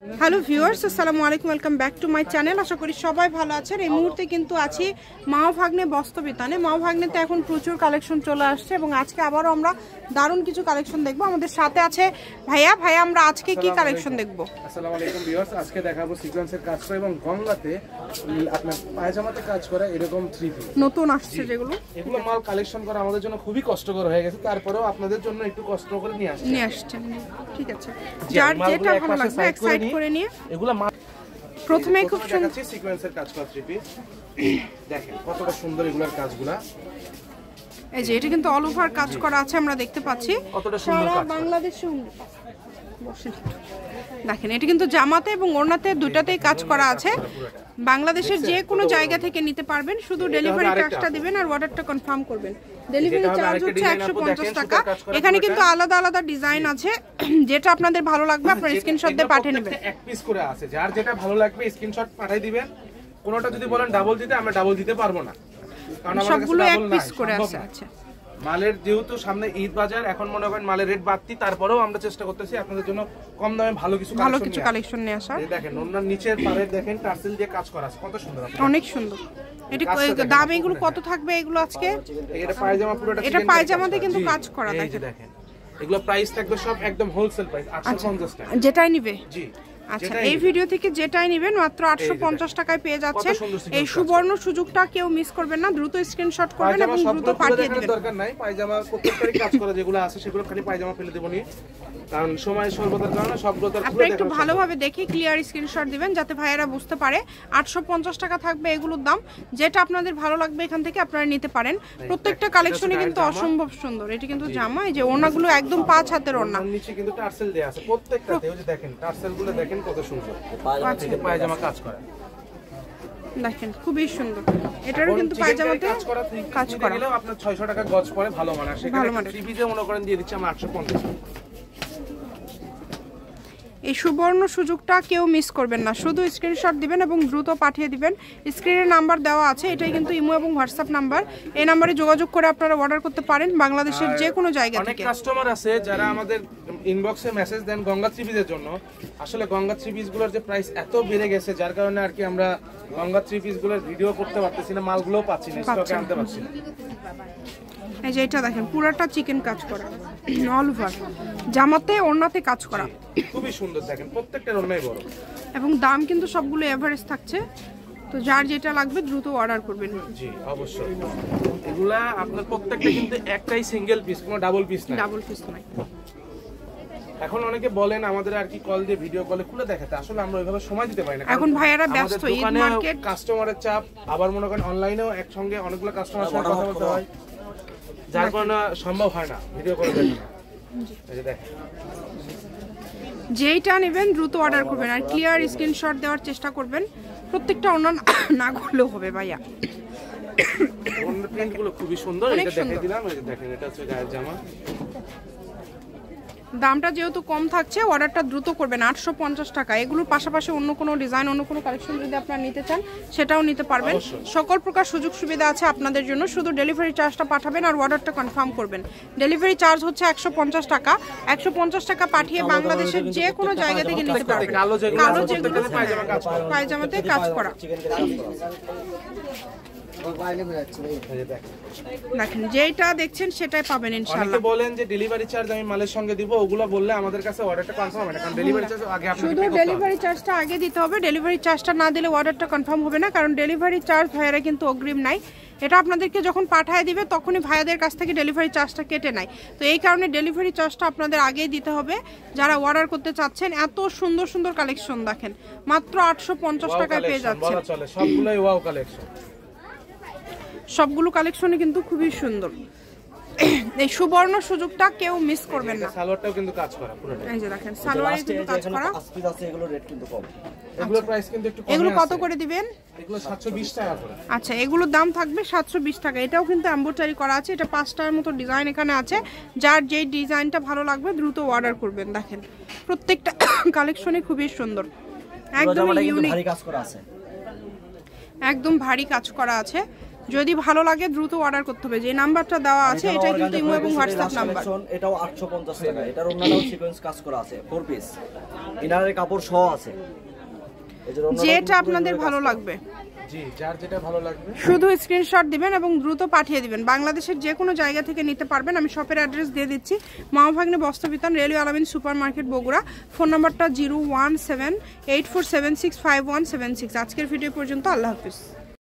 Hello viewers, আসসালামু আলাইকুম, welcome back to my channel. আশা করি সবাই ভালো আছেন। এই মুহূর্তে কিন্তু আছি মা ভাগ্নে বস্ত্রবিতানে। মা ভাগ্নেতে এখন প্রচুর কালেকশন চলে আসছে এবং আজকে আবারও আমরা দারুণ কিছু কালেকশন দেখবো। আমাদের সাথে আছে ভাইয়া। ভাইয়া, আমরা আজকে কি কালেকশন দেখবো? আসসালামু আলাইকুম ভিউয়ার্স, আজকে দেখাবো সিকোয়েন্সের কাজ করা এবং গঙ্গাতে আপনার পায়জামাতে কাজ করা এরকম থ্রি পিস নতুন আসছে যেগুলো। এগুলো মাল কালেকশন করা আমাদের জন্য খুবই কষ্টকর হয়ে গেছে, তারপরেও আপনাদের জন্য একটু কষ্ট করে নিয়ে আসছেন। ঠিক আছে, যার যেটা ভালো লাগবে এক সাইড করে নিয়ে এগুলো প্রথমে খুব সুন্দর সিকোয়েন্সের কাজ করা থ্রি পিস। দেখেন কতটা সুন্দর এগুলোর কাজগুলা। এই যে এটা কিন্তু অল ওভার কাজ করা আছে, আমরা দেখতে পাচ্ছি সারা বাংলাদেশে। দেখেন এটা কিন্তু জামাতে এবং ওড়নাতে দুটাতেই কাজ করা আছে। বাংলাদেশের যে কোনো জায়গা থেকে নিতে পারবেন, শুধু ডেলিভারি চার্জটা দিবেন আর অর্ডারটা কনফার্ম করবেন। ডেলিভারি চার্জ হচ্ছে 150 টাকা। এখানে কিন্তু আলাদা আলাদা ডিজাইন আছে, যেটা আপনাদের ভালো লাগবে আপনারা স্ক্রিনশট দিয়ে পাঠিয়ে নেবেন। এক পিস করে আছে, যার যেটা ভালো লাগবে স্ক্রিনশট পাঠিয়ে দিবেন। কোনটা যদি বলেন ডাবল দিতে, আমরা ডাবল দিতে পারবো না, কারণ আমাদের সবগুলো এক পিস করে আছে। আচ্ছা, মালের যেহেতু সামনে ঈদ বাজার, এখন মনে করেন মালের রেট বাড়তি, তারপরেও আমরা চেষ্টা করতেছি আপনাদের জন্য কম দামে ভালো কিছু কালেকশন নিয়ে আসা। দেখেন ওনার নিচের পাড়ে দেখেন টার্সেল দিয়ে কাজ করা আছে, কত সুন্দর, অনেক সুন্দর। এটা দাম এগুলো কত থাকবে এগুলো আজকে? এটা পায়জামা পুরোটা, এটা পায়জামাতে কিন্তু কাজ করা। দেখেন এগুলো প্রাইস থাকবে সব একদম হোলসেল প্রাইস 850 টাকা। যেটাই নিবে। জি, আচ্ছা, এই ভিডিও থেকে যেটাই নেবেন মাত্র 850 টাকায় পেয়ে যাচ্ছেন। এই সুবর্ণ সুযোগটা কেউ মিস করবেন না, দ্রুত স্ক্রিনশট করবেন এবং দ্রুত পাঠিয়ে দিবেন। দরকার নাই, পায়জামা প্রত্যেকটারই কাজ করা যেগুলো আছে সেগুলো খালি পায়জামা ফেলে দেবনি, কারণ সময় স্বল্পতার কারণে সবগুলো আপনারা একটু ভালোভাবে দেখে ক্লিয়ার স্ক্রিনশট দিবেন যাতে ভাইয়েরা বুঝতে পারে। 850 টাকা থাকবে এগুলোর দাম। যেটা আপনাদের ভালো লাগবে এখান থেকে আপনারা নিতে পারেন। প্রত্যেকটা কালেকশনে কিন্তু অসম্ভব সুন্দর। এটা কিন্তু জামা, এই যে ওড়নাগুলো একদম 5 হাতের ওড়না, নিচে কিন্তু টার্সেল দেয়া আছে প্রত্যেকটাতে। ওই যে দেখেন টার্সেলগুলো দেখেন কত সুন্দর, পায়জামা কাজ করা দেখেন খুবই সুন্দর। এটারও কিন্তু পায়জামাতে কাজ করা গেলেও আপনার 600 টাকা গজ পড়ে, ভালো মানের। সেখানে থ্রি পিসে মনে করেন দিয়ে দিচ্ছি আমরা 850। এই সুবর্ণ সুযোগটা কেউ মিস করবেন না, শুধু স্ক্রিনশট দিবেন এবং দ্রুত পাঠিয়ে দিবেন। স্ক্রিনে নাম্বার দেওয়া আছে, এটাই কিন্তু ইমো এবং হোয়াটসঅ্যাপ নাম্বার। এই নম্বরে যোগাযোগ করে আপনারা অর্ডার করতে পারেন বাংলাদেশের যে কোনো জায়গা থেকে। অনেক কাস্টমার আছে যারা আমাদের ইনবক্সে মেসেজ দেন গঙ্গা থ্রি পিসের জন্য। আসলে গঙ্গা থ্রি পিসগুলোর যে প্রাইস এত বেড়ে গেছে, যার কারণে আর কি আমরা গঙ্গা থ্রি পিসগুলোর ভিডিও করতে পারতেছি না, মালগুলোও পাচ্ছি না, স্টকে আনতে পারছি না। এই যে এটা দেখেন পুরাটা চিকেন কাজ করা, অল ওভার জামাতে ওড়নাতে কাজ করা, খুবই সুন্দর। দেখেন প্রত্যেকটার ওড়নাই বড় এবং দাম কিন্তু সবগুলো এভারেজ থাকছে। তো যার যেটা লাগবে দ্রুত অর্ডার করবেন। জি অবশ্যই। এগুলা আপনার প্রত্যেকটা কিন্তু একটাই সিঙ্গেল পিস, কোনো ডাবল পিস না। ডাবল পিস নাই। এখন অনেকে বলেন আমাদের আর কি কল দিয়ে ভিডিও কলে খুলে দেখাতে, আসলে আমরা ওইভাবে সময় দিতে পারি না। এখন ভাইয়ারা ব্যস্ত, ঈদ মার্কেট, কাস্টমারের চাপ, আবার মনে করেন অনলাইনেও একসঙ্গে অনেকগুলো কাস্টমারের সাথে কথা বলতে হয়, যার কারণে সম্ভব হয় না ভিডিও করে দেখানো। এই যে দেখেন যেইটা নেবেন দ্রুত অর্ডার করবেন আর ক্লিয়ার স্ক্রিনশট দেওয়ার চেষ্টা করবেন। প্রত্যেকটা অন্য না করলেও হবে ভাইয়া। অন্য প্রিন্টগুলো খুবই সুন্দর, এটা দেখাই দিলাম। এই যে দেখেন এটা হচ্ছে গায়ের জামা। দামটা যেহেতু কম থাকছে, অর্ডারটা দ্রুত করবেন। 850 টাকা। এগুলোর পাশাপাশি অন্য কোনো ডিজাইন, অন্য কোনো কালেকশন যদি আপনারা নিতে চান সেটাও নিতে পারবেন। সকল প্রকার সুযোগ সুবিধা আছে আপনাদের জন্য, শুধু ডেলিভারি চার্জটা পাঠাবেন আর অর্ডারটা কনফার্ম করবেন। ডেলিভারি চার্জ হচ্ছে 150 টাকা। 150 টাকা পাঠিয়ে বাংলাদেশের যে কোনো জায়গা থেকে নিতে পারবেন। কালো যেগুলো পায়জামাতে কাজ করা। দেখেন যেটা দেখছেন সেটাই পাবেন ইনশাআল্লাহ। অনেকে বলেন যে ডেলিভারি চার্জ আমি মালের সঙ্গে দিব, ওগুলো বললে আমাদের কাছে অর্ডারটা কনফার্ম হবে না, কারণ ডেলিভারি চার্জ আগে আপনাকে শুধু ডেলিভারি চার্জটা আগে দিতে হবে। ডেলিভারি চার্জটা না দিলে অর্ডারটা কনফার্ম হবে না, কারণ ডেলিভারি চার্জ ভাইয়ারা কিন্তু অগ্রিম নাই। এটা আপনাদেরকে যখন পাঠিয়ে দিবে তখনই ভাইয়াদের কাছ থেকে ডেলিভারি চার্জটা কেটে নেয়। তো এই কারণে ডেলিভারি চার্জটা আপনাদের আগেই দিতে হবে যারা অর্ডার করতে চাচ্ছেন। এত সুন্দর সুন্দর কালেকশন দেখেন, মাত্র 850 টাকায় পেয়ে যাচ্ছেন। সবগুলোই ওয়াও কালেকশন, সবগুলো কালেকশনই কিন্তু খুবই সুন্দর। এই সুবর্ণ সুযোগটা কেউ মিস করবেন না। সালোয়ারটাও কিন্তু কাজ করা পুরোটা। এই যে দেখেন সালোয়ারে কিন্তু কাজ করা। এগুলো রেট কিন্তু কম, এগুলোর প্রাইস কিন্তু একটু কম। এগুলো কত করে দিবেন? এগুলো 720 টাকা করে। আচ্ছা, এগুলোর দাম থাকবে 720 টাকা। এটাও কিন্তু এমব্রয়ডারি করা আছে। এটা 5টার মতো ডিজাইন এখানে আছে। যার যেই ডিজাইনটা ভালো লাগবে দ্রুত অর্ডার করবেন। দেখেন প্রত্যেকটা কালেকশনই খুবই সুন্দর, একদম ইউনিক, ভারী কাজ করা আছে, একদম ভারী কাজ করা আছে। যদি ভালো লাগে দ্রুত অর্ডার করতে হবে, যে নাম্বারটা দেওয়া আছে এটাই কিন্তু ইমো এবং হোয়াটসঅ্যাপ নাম্বার। এটাও 850 টাকা, এটার অন্যটাও সিকোয়েন্স কাজ করা আছে, 4 পিস ইনারের কাপড় সহ আছে। যেটা আপনাদের ভালো লাগবে, জি যার যেটা ভালো লাগবে শুধু স্ক্রিনশট দিবেন এবং দ্রুত পাঠিয়ে দিবেন। বাংলাদেশের যে কোনো জায়গা থেকে নিতে পারবেন। আমি শপের অ্যাড্রেস দিয়ে দিচ্ছি, মামাভাগ্নে বস্ত্রবিতান, রেলওয়ে আলামিন সুপার মার্কেট, বগুড়া। ফোন নাম্বারটা 01784765176। আজকের ভিডিও পর্যন্ত, আল্লাহ হাফিজ।